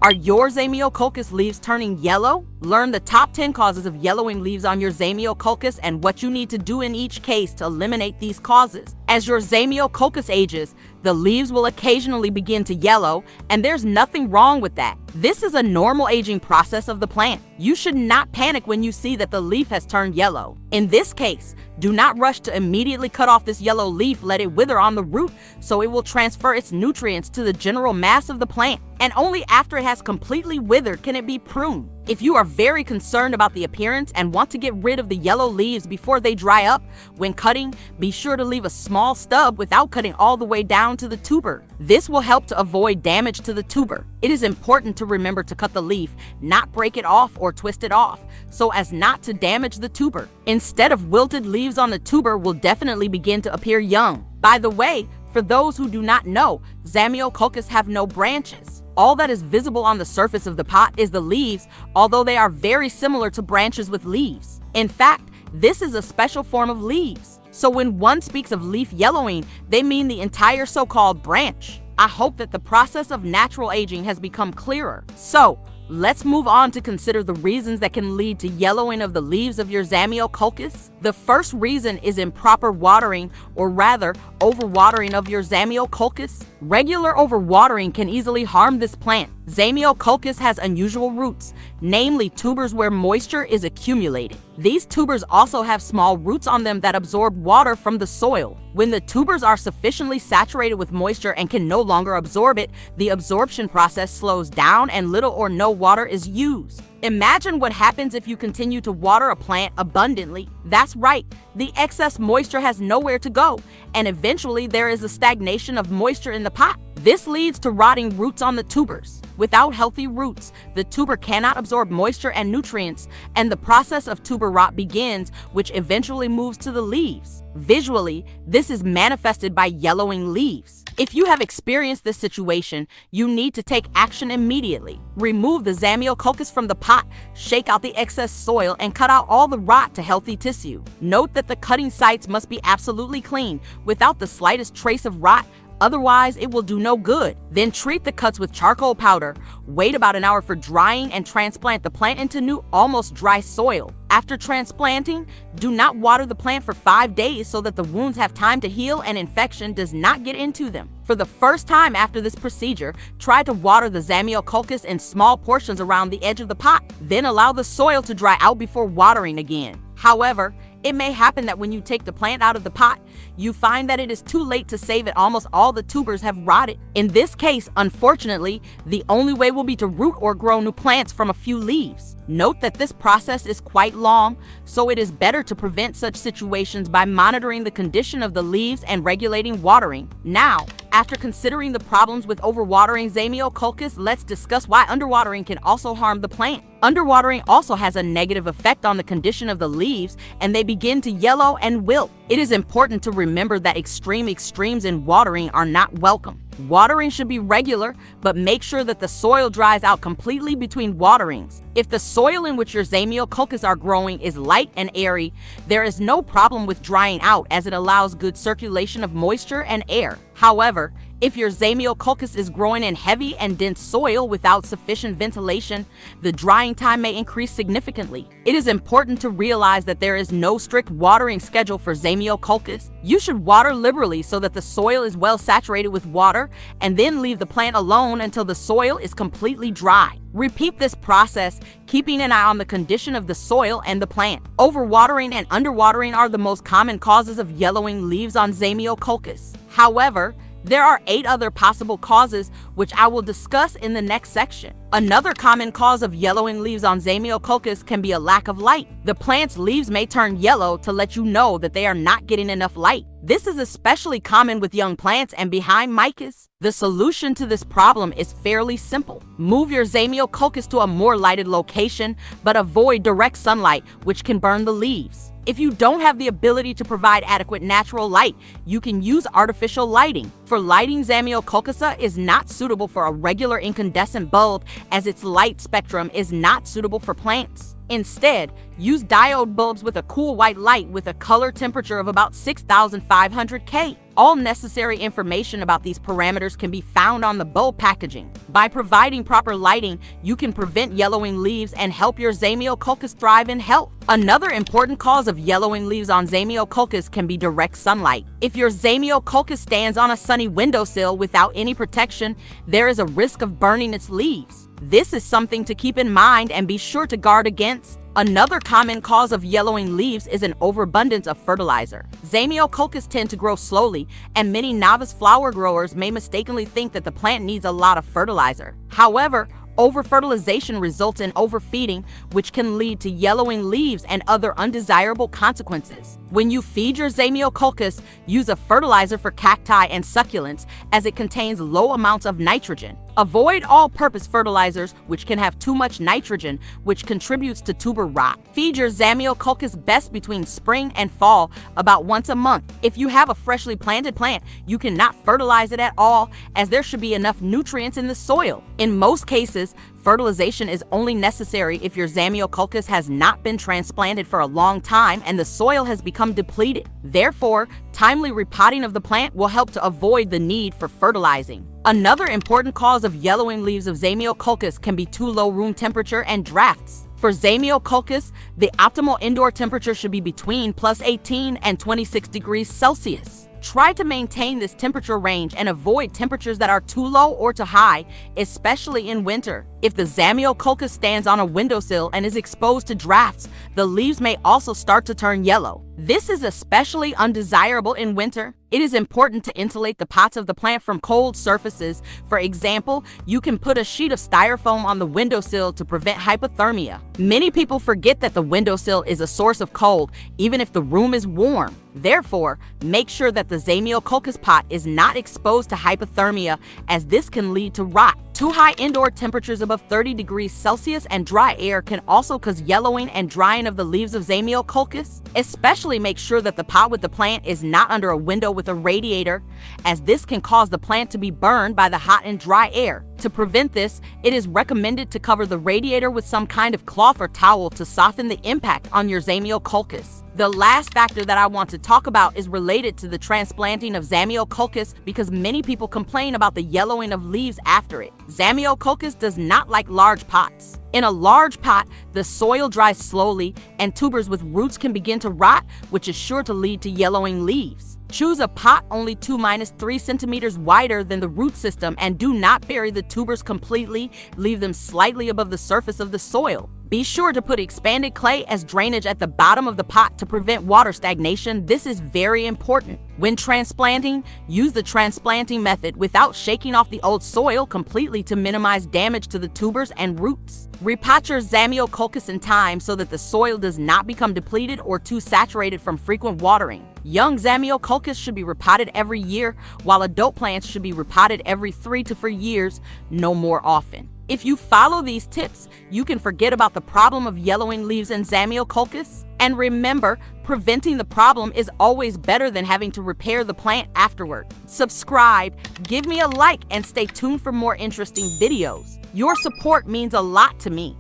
Are your Zamioculkas leaves turning yellow? Learn the top 10 causes of yellowing leaves on your Zamioculkas and what you need to do in each case to eliminate these causes. As your Zamioculkas ages, the leaves will occasionally begin to yellow, and there's nothing wrong with that. This is a normal aging process of the plant. You should not panic when you see that the leaf has turned yellow. In this case, do not rush to immediately cut off this yellow leaf. Let it wither on the root so it will transfer its nutrients to the general mass of the plant. And only after it has completely withered can it be pruned. If you are very concerned about the appearance and want to get rid of the yellow leaves before they dry up, when cutting, be sure to leave a small stub without cutting all the way down to the tuber. This will help to avoid damage to the tuber. It is important to remember to cut the leaf, not break it off or twist it off, so as not to damage the tuber. Instead of wilted leaves on the tuber will definitely begin to appear young. By the way, for those who do not know, Zamioculkas have no branches. All that is visible on the surface of the pot is the leaves, although they are very similar to branches with leaves. In fact, this is a special form of leaves. So when one speaks of leaf yellowing, they mean the entire so-called branch. I hope that the process of natural aging has become clearer. So, let's move on to consider the reasons that can lead to yellowing of the leaves of your Zamioculkas. The first reason is improper watering, or rather, overwatering of your Zamioculkas. Regular overwatering can easily harm this plant. Zamioculkas has unusual roots, namely tubers where moisture is accumulated. These tubers also have small roots on them that absorb water from the soil. When the tubers are sufficiently saturated with moisture and can no longer absorb it, the absorption process slows down and little or no water is used. Imagine what happens if you continue to water a plant abundantly. That's right, the excess moisture has nowhere to go, and eventually there is a stagnation of moisture in the pot. This leads to rotting roots on the tubers. Without healthy roots, the tuber cannot absorb moisture and nutrients, and the process of tuber rot begins, which eventually moves to the leaves. Visually, this is manifested by yellowing leaves. If you have experienced this situation, you need to take action immediately. Remove the Zamioculkas from the pot, shake out the excess soil, and cut out all the rot to healthy tissue. Note that the cutting sites must be absolutely clean, without the slightest trace of rot. Otherwise, it will do no good. Then treat the cuts with charcoal powder. Wait about an hour for drying and transplant the plant into new, almost dry soil. After transplanting, do not water the plant for 5 days so that the wounds have time to heal and infection does not get into them. For the first time after this procedure, try to water the Zamioculkas in small portions around the edge of the pot. Then allow the soil to dry out before watering again. However, it may happen that when you take the plant out of the pot, you find that it is too late to save it. Almost all the tubers have rotted. In this case, unfortunately, the only way will be to root or grow new plants from a few leaves. Note that this process is quite long, so it is better to prevent such situations by monitoring the condition of the leaves and regulating watering. Now, after considering the problems with overwatering Zamioculkas, let's discuss why underwatering can also harm the plant. Underwatering also has a negative effect on the condition of the leaves, and they begin to yellow and wilt. It is important to remember that extremes in watering are not welcome. Watering should be regular, but make sure that the soil dries out completely between waterings. If the soil in which your Zamioculkas are growing is light and airy, there is no problem with drying out as it allows good circulation of moisture and air. However, if your Zamioculkas is growing in heavy and dense soil without sufficient ventilation, the drying time may increase significantly. It is important to realize that there is no strict watering schedule for Zamioculkas. You should water liberally so that the soil is well saturated with water, and then leave the plant alone until the soil is completely dry. Repeat this process, keeping an eye on the condition of the soil and the plant. Overwatering and underwatering are the most common causes of yellowing leaves on Zamioculkas. However, there are 8 other possible causes, which I will discuss in the next section. Another common cause of yellowing leaves on Zamioculkas can be a lack of light. The plant's leaves may turn yellow to let you know that they are not getting enough light. This is especially common with young plants and behind micas. The solution to this problem is fairly simple. Move your Zamioculkas to a more lighted location, but avoid direct sunlight, which can burn the leaves. If you don't have the ability to provide adequate natural light, you can use artificial lighting. For lighting, Zamioculkasa is not suitable for a regular incandescent bulb, as its light spectrum is not suitable for plants. Instead, use diode bulbs with a cool white light with a color temperature of about 6,500 K. All necessary information about these parameters can be found on the bulb packaging. By providing proper lighting, you can prevent yellowing leaves and help your Zamioculcas thrive in health. Another important cause of yellowing leaves on Zamioculcas can be direct sunlight. If your Zamioculcas stands on a sunny windowsill without any protection, there is a risk of burning its leaves. This is something to keep in mind and be sure to guard against. Another common cause of yellowing leaves is an overabundance of fertilizer. Zamioculcas tend to grow slowly, and many novice flower growers may mistakenly think that the plant needs a lot of fertilizer. However, over-fertilization results in overfeeding, which can lead to yellowing leaves and other undesirable consequences. When you feed your Zamioculcas, use a fertilizer for cacti and succulents, as it contains low amounts of nitrogen. Avoid all-purpose fertilizers, which can have too much nitrogen, which contributes to tuber rot. Feed your Zamioculcas best between spring and fall, about once a month. If you have a freshly planted plant, you cannot fertilize it at all, as there should be enough nutrients in the soil. In most cases, fertilization is only necessary if your Zamioculcas has not been transplanted for a long time and the soil has become depleted. Therefore, timely repotting of the plant will help to avoid the need for fertilizing. Another important cause of yellowing leaves of Zamioculcas can be too low room temperature and drafts. For Zamioculcas, the optimal indoor temperature should be between +18 and 26 degrees Celsius. Try to maintain this temperature range and avoid temperatures that are too low or too high, especially in winter. If the Zamioculcas stands on a windowsill and is exposed to drafts, the leaves may also start to turn yellow. This is especially undesirable in winter. It is important to insulate the pots of the plant from cold surfaces. For example, you can put a sheet of styrofoam on the windowsill to prevent hypothermia. Many people forget that the windowsill is a source of cold, even if the room is warm. Therefore, make sure that the Zamioculcas pot is not exposed to hypothermia, as this can lead to rot. Too high indoor temperatures above 30 degrees Celsius and dry air can also cause yellowing and drying of the leaves of Zamioculcas. Especially make sure that the pot with the plant is not under a window with a radiator, as this can cause the plant to be burned by the hot and dry air. To prevent this, it is recommended to cover the radiator with some kind of cloth or towel to soften the impact on your Zamioculcas. The last factor that I want to talk about is related to the transplanting of Zamioculcas, because many people complain about the yellowing of leaves after it. Zamioculcas does not like large pots. In a large pot, the soil dries slowly and tubers with roots can begin to rot, which is sure to lead to yellowing leaves. Choose a pot only 2-3 centimeters wider than the root system and do not bury the tubers completely, leave them slightly above the surface of the soil. Be sure to put expanded clay as drainage at the bottom of the pot to prevent water stagnation. This is very important. When transplanting, use the transplanting method without shaking off the old soil completely to minimize damage to the tubers and roots. Repot your Zamioculcas in time so that the soil does not become depleted or too saturated from frequent watering. Young Zamioculcas should be repotted every year, while adult plants should be repotted every 3 to 4 years, no more often. If you follow these tips, you can forget about the problem of yellowing leaves in Zamioculcas. And remember, preventing the problem is always better than having to repair the plant afterward. Subscribe, give me a like, and stay tuned for more interesting videos. Your support means a lot to me.